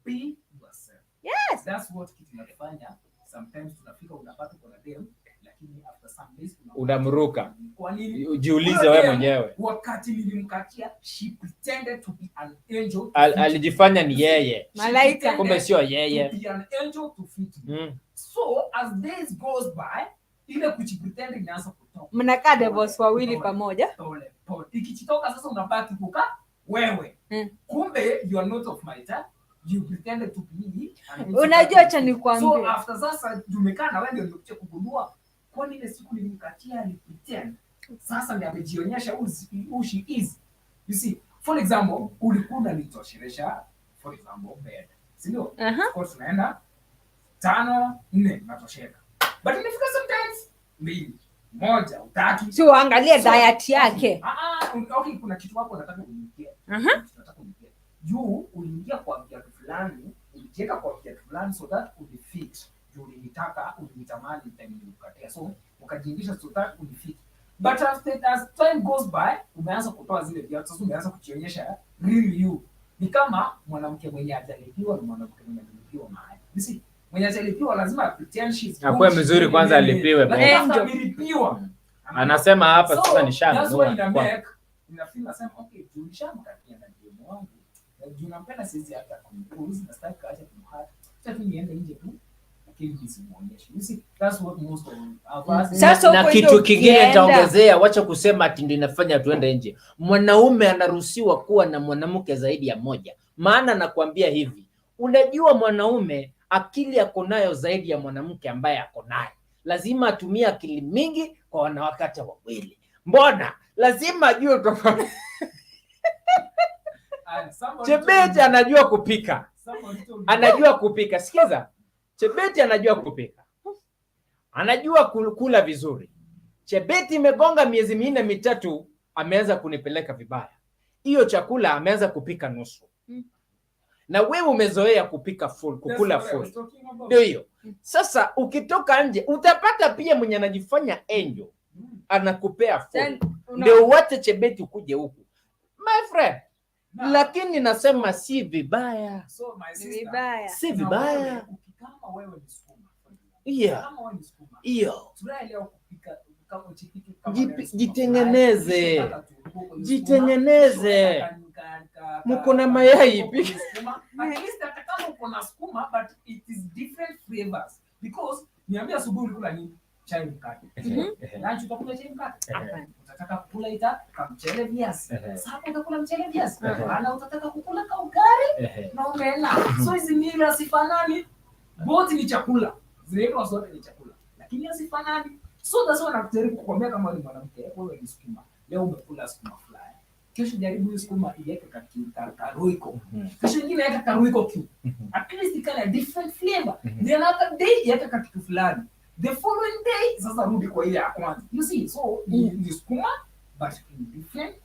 be yourself. Yes. That's what kitu kinafanya. Sometimes tunafika unapata kuna dem, lakini after some days unamruka. Kwa nini? Jiulize wewe mwenyewe. Wakati nilimkatia, she pretended to be an angel. Alijifanya ni yeye. Malaika. Kumbe sio yeye. To be an angel to fit me. So as days goes by, ile kuchipretend inaanza kutoka. Mnakaa devils wawili pamoja. Pole. Ikichitoka sasa unabaki kukaa wewe. Kumbe you are not of my type. You pretended to be. Unajua acha nikwambie. So after sasa tumekaa na wewe ndio nikuja kugundua kwa nini siku nilimkatia ni pretend. Sasa ndio amejionyesha who she is. You see, for example, ulikuwa unanitoshelesha for example bed. Sio? Of course tunaenda 5 4 natosheka. But inafika sometimes 2 1 utaki. Sio angalia diet yake. Okay, kuna kitu hapo nataka uniingie. Nataka uniingie. Juu uliingia kwa viatu fulani, ulicheka kwa viatu fulani so that ulifit. Juu ulinitamani time nilikukatia. So ukajiingisha so that ulifit. But as time goes by, umeanza kutoa zile viatu, sasa umeanza kujionyesha real you. Ni kama mwanamke mwenye hajalipiwa na mwanamke mwenye amelipiwa naye. You see, mwenye hajalipiwa lazima pretend she's akuwe mzuri kwanza alipiwe. Amelipiwa. Anasema hapa sasa ni shamba. That's why inafeel nasema okay, tulishamkatia na demo wangu. Juu nampenda sisi hata kumpuzi na sitaki kaacha kumhata. Sasa tu niende nje tu. Lakini nisimuonyeshe. You see, that's what most of us. Na kitu kingine nitaongezea, wacha kusema ati ndio inafanya tuende nje. Mwanaume anaruhusiwa kuwa na mwanamke zaidi ya moja. Maana nakwambia hivi, unajua mwanaume akili yako nayo zaidi ya mwanamke ambaye ako naye. Lazima atumie akili mingi kwa wanawake wawili. Mbona? Lazima ajue tofauti. Chebeti anajua kupika. Anajua kupika. Sikiza. Chebeti anajua kupika. Anajua kula vizuri. Chebeti imegonga miezi 4 mitatu ameanza kunipeleka vibaya. Hiyo chakula ameanza kupika nusu. Na wewe umezoea kupika full, kukula full. Ndio hiyo. Sasa ukitoka nje utapata pia mwenye anajifanya angel anakupea full. Ndio uache Chebeti ukuje huku. My friend. Lakini nasema si vibaya. So my sister, si vibaya. Kama wewe ni sukuma. Kama wewe ni sukuma. Tunaelewa kupika kama chikitu kama jitengeneze. Jitengeneze. Mko na mayai pia. At least hata kama uko na sukuma but it is different flavors because niambia asubuhi ulikula nini? Chai mkate. Lunch utakula chai mkate. Utataka kukula kama mchele viazi. Sasa utakula mchele viazi. Maana utataka kukula ka ugali na omena. So hizi mila sifanani. Both ni chakula. Zinaitwa zote ni chakula. Lakini hazifanani. So that's why nakujaribu kukwambia kama wewe ni mwanamke, wewe ni sukuma. Leo umekula sukuma fly. Kesho jaribu hiyo sukuma iweke karuiko. Kesho nyingine weka karuiko tu. At least it can different flavor. The another day weka kitu fulani. The following day sasa rudi kwa ile ya kwanza. You see, so ni sukuma but in different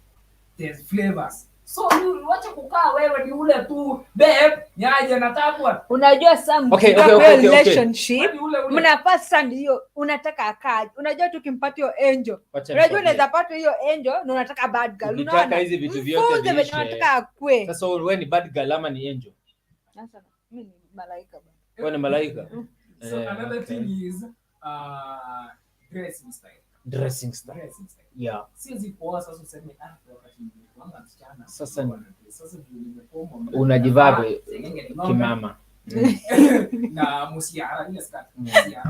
there's flavors. So wacha kukaa wewe ni ule tu babe nyaje nataka. Unajua some relationship mnapata sana hiyo unataka akaje. Unajua tukimpatia hiyo angel. Unajua unaweza pata hiyo angel na unataka bad girl. Unataka hizi vitu vyote viishe. Unataka akwe. Sasa wewe ni bad girl ama ni angel? Sasa mimi ni malaika bwana. Wewe ni malaika. So another thing is dressing style. Dressing style. Yeah. Siwezi poa sasa useme wakati nilikuanga msichana. Sasa nimepoma. Unajivaa kimama. Na musiara ile skati.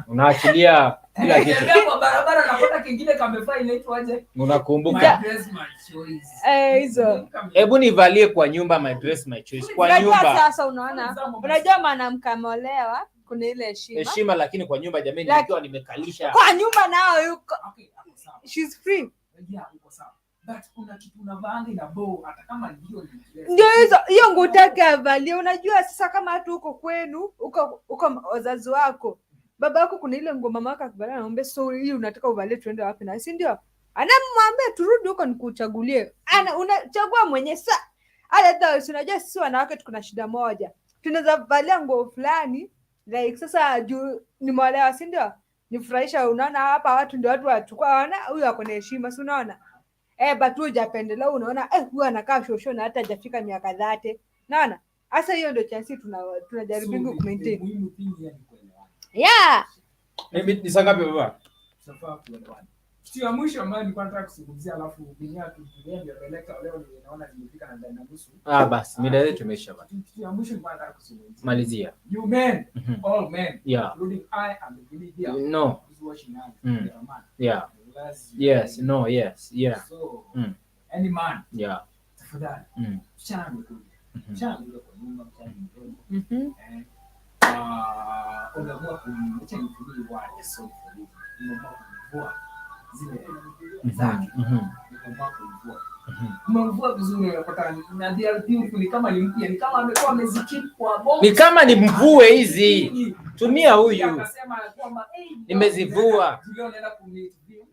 Unaachilia kila kitu. Kwa barabara napata kingine kamefaa inaitwaje? Unakumbuka? My dress my choice. Hizo. Hebu nivalie kwa nyumba my dress my choice. Kwa nyumba. Sasa unaona? Unajua mwanamke ameolewa kuna ile heshima. Lakini kwa nyumba jamani nikiwa nimekalisha. Kwa nyumba nao yuko. Okay, sawa. She's free. Yeah, uko sawa. But kuna kitu unavaanga na bow hata kama ndio hiyo nguo take avalie. Unajua sasa kama hata uko kwenu, uko wazazi wako. Baba yako kuna ile nguo mama yako akibala anaomba so hii unataka uvalie tuende wapi na si ndio? Anamwambia turudi huko nikuchagulie. Unachagua mwenyewe sasa. Hata unajua sisi wanawake tuko na shida moja. Tunaweza valia nguo fulani like sasa juu ni mwalewa si ndio? Nifurahisha unaona hapa watu ndio watu wachukua wana huyu ako na heshima si unaona? But tu hujapendelea unaona huyu anakaa shosho na hata hajafika miaka 30. Unaona? Sasa hiyo ndio chance tunajaribu ku maintain. Yeah. Ni sangapi baba? Safaa kuelewana. Kitu ya mwisho ambayo nilikuwa nataka kuzungumzia alafu dunia tuendelee ndio peleka leo ninaona nimefika na ndani na nusu. Basi mida yetu imeisha bana. Kitu ya mwisho nilikuwa nataka kuzungumzia. Malizia. You men, all men, including I and the Billy here. No. Who's watching us? Yeah. Yes, no, yes, yeah. So, any man. Yeah. Tafadhali. Mchana mkuu. Mchana ndio kwa nyumba mchana mdogo. Unaamua kumwacha nitumie wale so unaamua zile zake. Umemvua vizuri unapata na dia beautiful kama ni mpya ni kama amekuwa amezikip kwa box. Ni kama ni mvue hizi. Tumia huyu. Akasema kwamba nimezivua. Ndio naenda kumit view.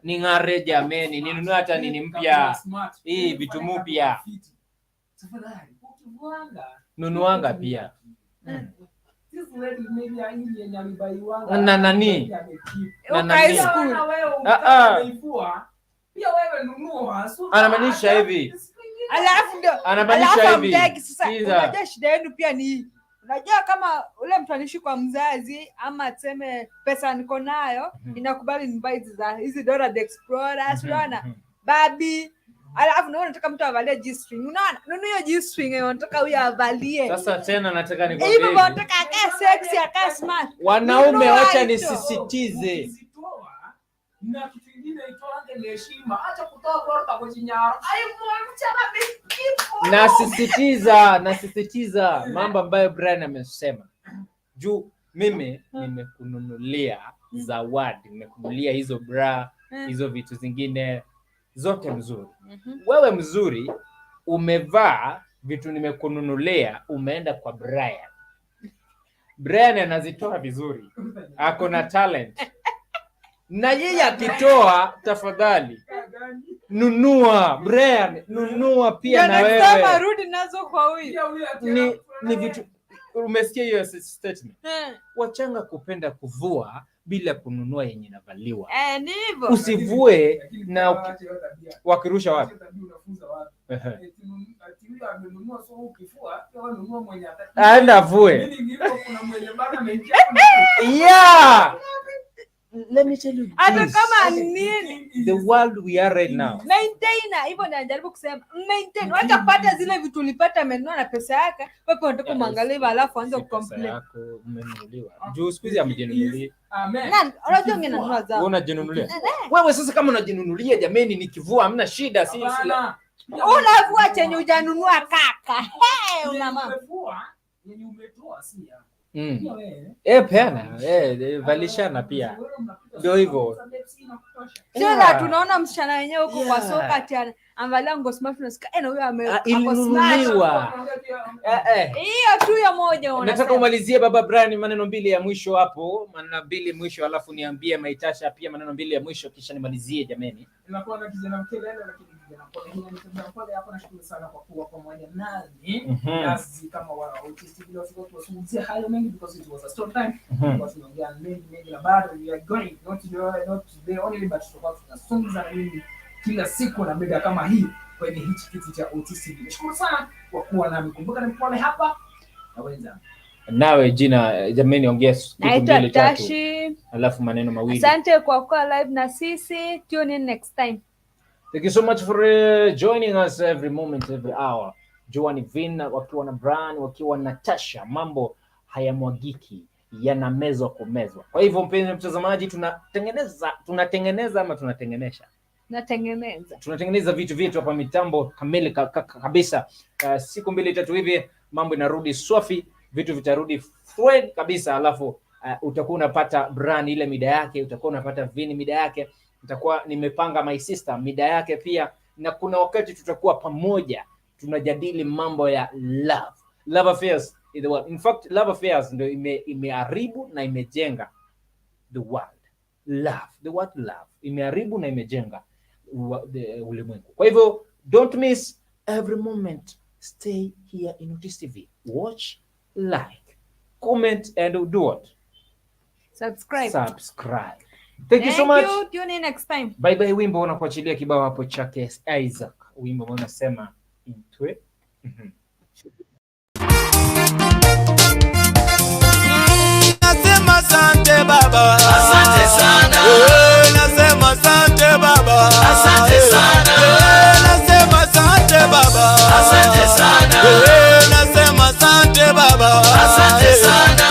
Ni ngare jameni, ninunue hata nini mpya. Hii vitu mpya. Tafadhali ukivuanga nunuanga pia. This lady maybe hii yenye alibaiwanga. Na nani? Na nani? Pia wewe nunua. Anamaanisha hivi. Alafu ndio. Anamaanisha hivi. Sasa unajua shida yenu pia ni unajua kama ule mtu anishi kwa mzazi ama tuseme pesa niko nayo inakubali nibai hizi Dora the Explorer unaona Barbie alafu naona nataka mtu avalie G-string unaona nunua hiyo G-string unataka huyo avalie sasa tena nataka nikwambie hivi unataka akae sexy akae smart wanaume wacha nisisitize na kitu kingine itoange ni heshima acha kutoa kwa kujinyaro nasisitiza mambo ambayo Brian amesema juu mimi nimekununulia zawadi nimekununulia hizo bra hizo vitu zingine zote mzuri wewe mzuri umevaa vitu nimekununulia umeenda kwa Brian anazitoa vizuri ako na talent na yeye akitoa tafadhali nunua Brian nunua pia na wewe nasema rudi nazo kwa huyu ni vitu umesikia hiyo statement wachanga kupenda kuvua bila kununua yenye navaliwa ndivyo usivue na wakirusha wapi aenda vue yeah let me tell you hata kama nini the world we are right now maintain hivyo ndio najaribu kusema maintain wacha kupata zile vitu ulipata amenunua na pesa yake wewe unataka kumwangalia alafu anze kucomplain yako umenunuliwa juu siku hizi amejinunulia amen unajua mimi nanunua zao wewe unajinunulia wewe sasa kama unajinunulia jameni nikivua hamna shida si unavua chenye hujanunua kaka una mama yenye umetoa si yako peana valishana pia ndio hivyo sasa tunaona msichana wenyewe huko kwa soka angalia ngo smart unasikia na huyo ilinunuliwa. Hiyo tu ya moja unasema. Nataka umalizie Baba Brian maneno mbili ya mwisho hapo, maneno mbili mwisho, alafu niambie Maitasha pia maneno mbili ya mwisho kisha nimalizie jameni. Ninakuwa na kijana mkelele lakini kijana pole hapo, nashukuru sana kwa kuwa pamoja nami. Nasi kama wana Otis bila sababu tunazungumzia hayo mengi because it was a story time. Kwa tunaongea mengi na bado we are going not today only but tunazungumza nini kila siku na bega kama hii kwenye hichi kiti cha Otis. Nashukuru sana kwa kuwa nami. Kumbuka ni pole hapa na wenzangu. Nawe jina jameni, ongea kitu mbili tatu. Tashi. Alafu maneno mawili. Asante kwa kuwa live na sisi. Tune in next time. Thank you so much for joining us every moment, every hour. Joan Vin wakiwa na Brian, wakiwa na Tasha. Mambo hayamwagiki, yanamezwa kumezwa. Kwa hivyo mpenzi mtazamaji, tunatengeneza vitu vyetu hapa, mitambo kamili kabisa. Siku 2-3 hivi mambo inarudi swafi, vitu vitarudi fred kabisa. Alafu utakuwa unapata Brian ile mida yake, utakuwa unapata Vin mida yake, nitakuwa nimepanga my sister mida yake pia, na kuna wakati tutakuwa pamoja tunajadili mambo ya love affairs in the world. In fact, love affairs ndio imeharibu na imejenga the world. The word love imeharibu na imejenga ulimwengu. Kwa hivyo don't miss every moment. Stay here in Otis TV. Watch, like, comment and do what? Subscribe. Thank you so much. Tune in next time. Bye bye. Wimbo unakuachilia kibao hapo chake Isaac. Wimbo unasema intwe. Nasema asante baba, asante sana. Nasema asante baba, asante sana. Nasema asante baba, asante sana. Nasema asante baba, asante sana.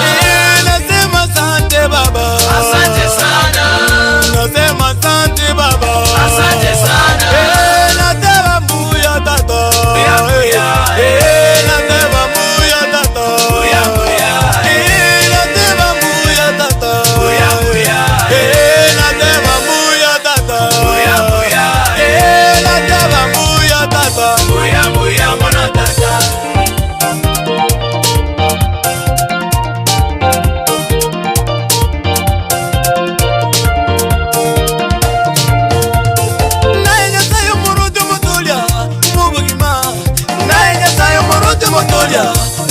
Nasema asante baba, asante sana. Nasema asante baba, asante sana. Nasema mbuya tata, mbuya mbuya. Nasema mbuya tata, mbuya mbuya. Nasema mbuya tata, mbuya mbuya. Nasema mbuya tata, mbuya mbuya. Nasema mbuya tata, mbuya mbuya mwana tata.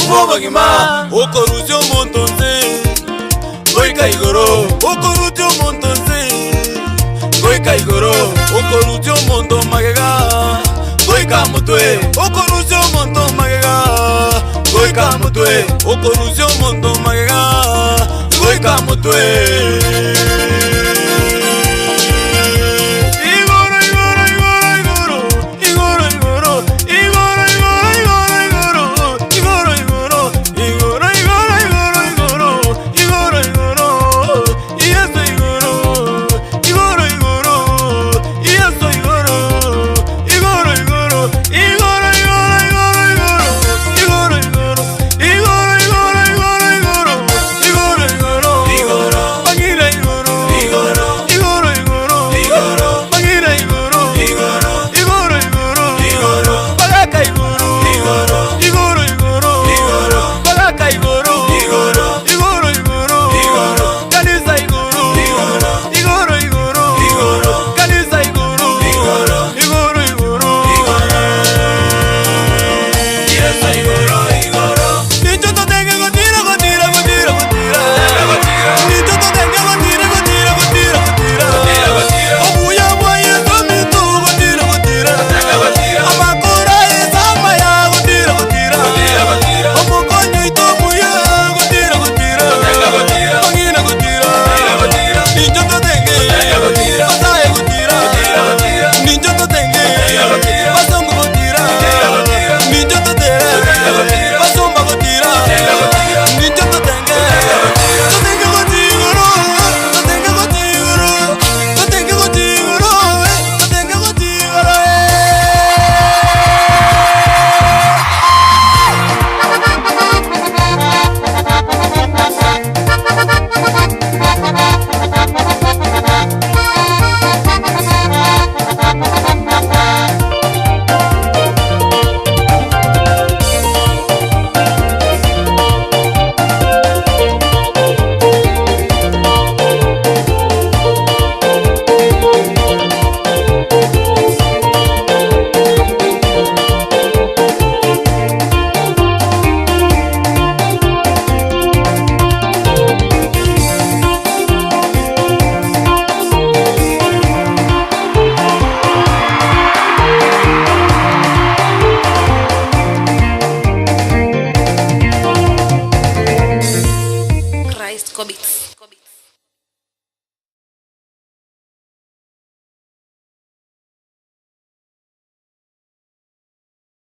Mubagima okorutyo montonse goika igoro okorutyo montonse goika igoro okorutyo monto magega goika mutwe okorutyo monto magega goika mutwe okorutyo monto magega goika mutwe. Igoro